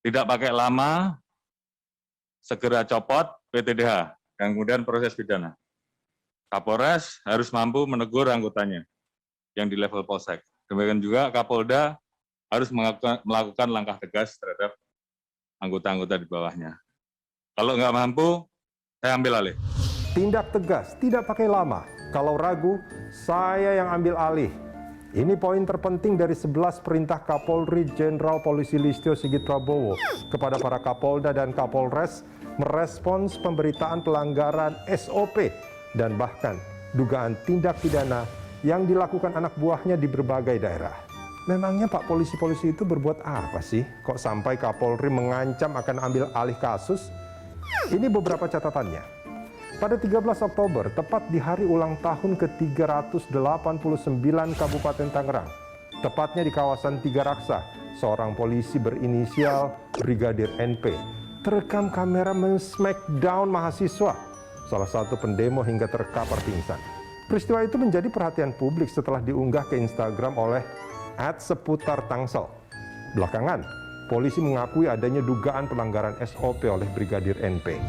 Tidak pakai lama, segera copot PTDH, dan kemudian proses pidana. Kapolres harus mampu menegur anggotanya yang di level polsek. Demikian juga Kapolda harus melakukan langkah tegas terhadap anggota-anggota di bawahnya. Kalau nggak mampu, saya ambil alih. Tindak tegas, tidak pakai lama. Kalau ragu, saya yang ambil alih. Ini poin terpenting dari 11 perintah Kapolri Jenderal Polisi Listio Sigit Prabowo kepada para Kapolda dan Kapolres merespons pemberitaan pelanggaran SOP dan bahkan dugaan tindak pidana yang dilakukan anak buahnya di berbagai daerah. Memangnya Pak polisi-polisi itu berbuat apa sih? Kok sampai Kapolri mengancam akan ambil alih kasus? Ini beberapa catatannya. Pada 13 Oktober, tepat di hari ulang tahun ke-389 Kabupaten Tangerang, tepatnya di kawasan Tiga Raksa, seorang polisi berinisial Brigadir NP terekam kamera men-smackdown mahasiswa, salah satu pendemo hingga terkapar pingsan. Peristiwa itu menjadi perhatian publik setelah diunggah ke Instagram oleh @seputartangsel. Belakangan, polisi mengakui adanya dugaan pelanggaran SOP oleh Brigadir NP.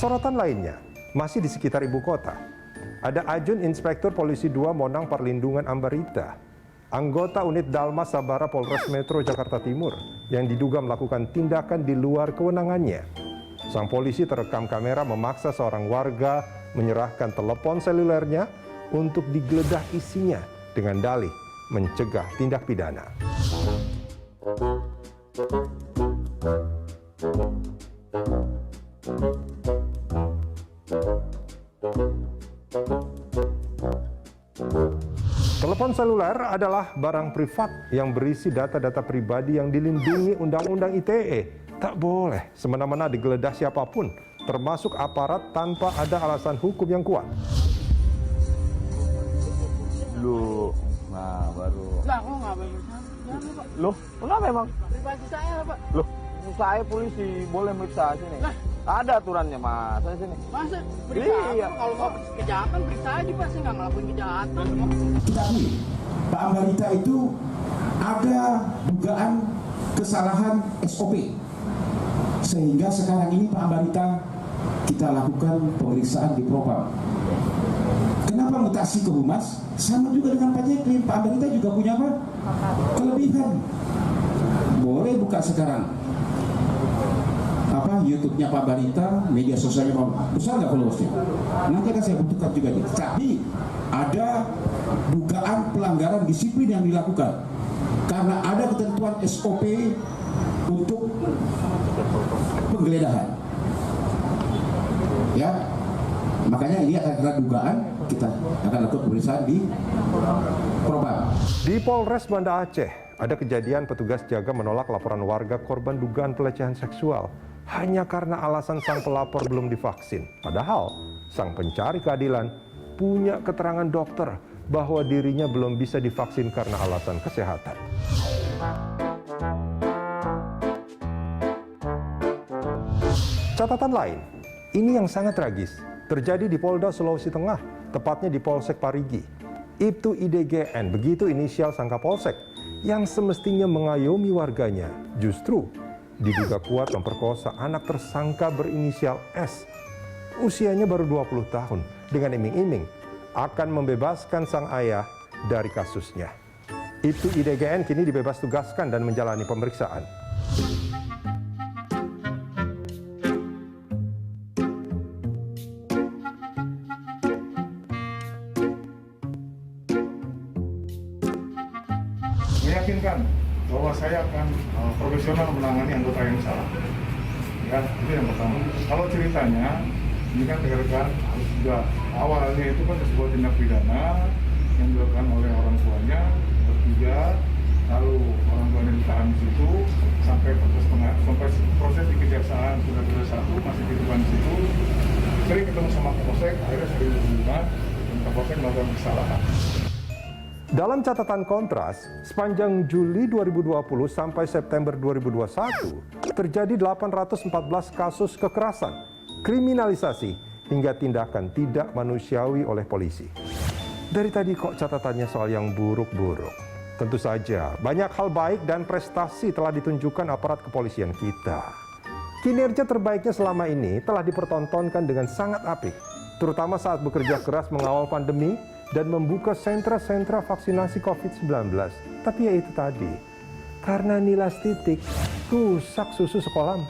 Sorotan lainnya, masih di sekitar ibu kota. Ada Ajun Inspektur Polisi 2 Monang Perlindungan Ambarita, anggota unit Dalmas Sabara Polres Metro Jakarta Timur, yang diduga melakukan tindakan di luar kewenangannya. Sang polisi terekam kamera memaksa seorang warga menyerahkan telepon selulernya untuk digeledah isinya dengan dalih mencegah tindak pidana. Telepon seluler adalah barang privat yang berisi data-data pribadi yang dilindungi Undang-Undang ITE. Tak boleh semena-mena digeledah siapapun, termasuk aparat tanpa ada alasan hukum yang kuat. Loh, nah baru. Lah, kok nggak berusaha? Loh, kenapa emang? Privasi saya, Pak. Loh, saya polisi boleh meriksa sini. Lah. Ada aturannya, Mas. Saya sini. Masa periksa? Iya. Kalau mau kejahatan periksa aja, Pak. Saya nggak ngelakuin kejahatan. Tapi Pak Ambarita itu ada dugaan kesalahan SOP, sehingga sekarang ini Pak Ambarita kita lakukan pemeriksaan di Propam. Kenapa mutasi ke Humas? Sama juga dengan Pak Jeklin. Pak Ambarita juga punya apa? Kelebihan. Boleh buka sekarang YouTube-nya Pak Barita, media sosialnya Pak, besar nggak followersnya? Nanti akan saya butuhkan juga. Tapi ada dugaan pelanggaran disiplin yang dilakukan karena ada ketentuan SOP untuk penggeledahan. Ya, makanya ini akan kena dugaan, kita akan lakukan pemeriksaan di Propam. Di Polres Banda Aceh, ada kejadian petugas jaga menolak laporan warga korban dugaan pelecehan seksual hanya karena alasan sang pelapor belum divaksin. Padahal sang pencari keadilan punya keterangan dokter bahwa dirinya belum bisa divaksin karena alasan kesehatan. Catatan lain, ini yang sangat tragis, terjadi di Polda Sulawesi Tengah, tepatnya di Polsek Parigi. Ibtu IDGN, begitu inisial sang Kapolsek, yang semestinya mengayomi warganya, justru diduga kuat memperkosa anak tersangka berinisial S. Usianya baru 20 tahun, dengan iming-iming akan membebaskan sang ayah dari kasusnya. Ibtu IDGN kini dibebas tugaskan dan menjalani pemeriksaan. Meyakinkan bahwa saya akan profesional menangani anggota yang salah. Ya, itu yang pertama. Kalau ceritanya, ini kan rekan-rekan harus juga awalnya itu kan sebuah tindak pidana yang dilakukan oleh orang tuanya bertiga, lalu orang tuanya ditahan di situ sampai proses di kejaksaan sudah satu masih ditahan di situ. Sering ketemu sama Kapolsek, akhirnya sering berhubungan dan Kapolsek melakukan kesalahan. Dalam catatan Kontras, sepanjang Juli 2020 sampai September 2021, terjadi 814 kasus kekerasan kriminalisasi, hingga tindakan tidak manusiawi oleh polisi. Dari tadi kok catatannya soal yang buruk-buruk? Tentu saja, banyak hal baik dan prestasi telah ditunjukkan aparat kepolisian kita. Kinerja terbaiknya selama ini telah dipertontonkan dengan sangat apik, terutama saat bekerja keras mengawal pandemi dan membuka sentra-sentra vaksinasi COVID-19. Tapi ya itu tadi, karena nilas titik, rusak susu sekolah.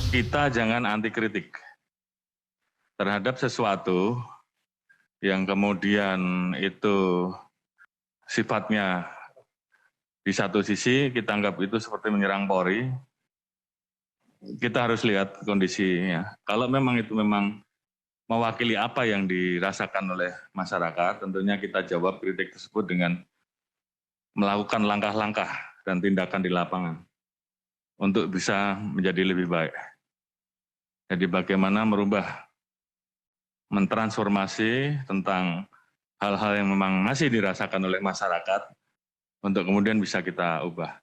Kita jangan anti kritik terhadap sesuatu yang kemudian itu sifatnya di satu sisi kita anggap itu seperti menyerang Polri. Kita harus lihat kondisinya. Kalau memang itu memang mewakili apa yang dirasakan oleh masyarakat, tentunya kita jawab kritik tersebut dengan melakukan langkah-langkah dan tindakan di lapangan untuk bisa menjadi lebih baik. Jadi bagaimana merubah, mentransformasi tentang hal-hal yang memang masih dirasakan oleh masyarakat untuk kemudian bisa kita ubah.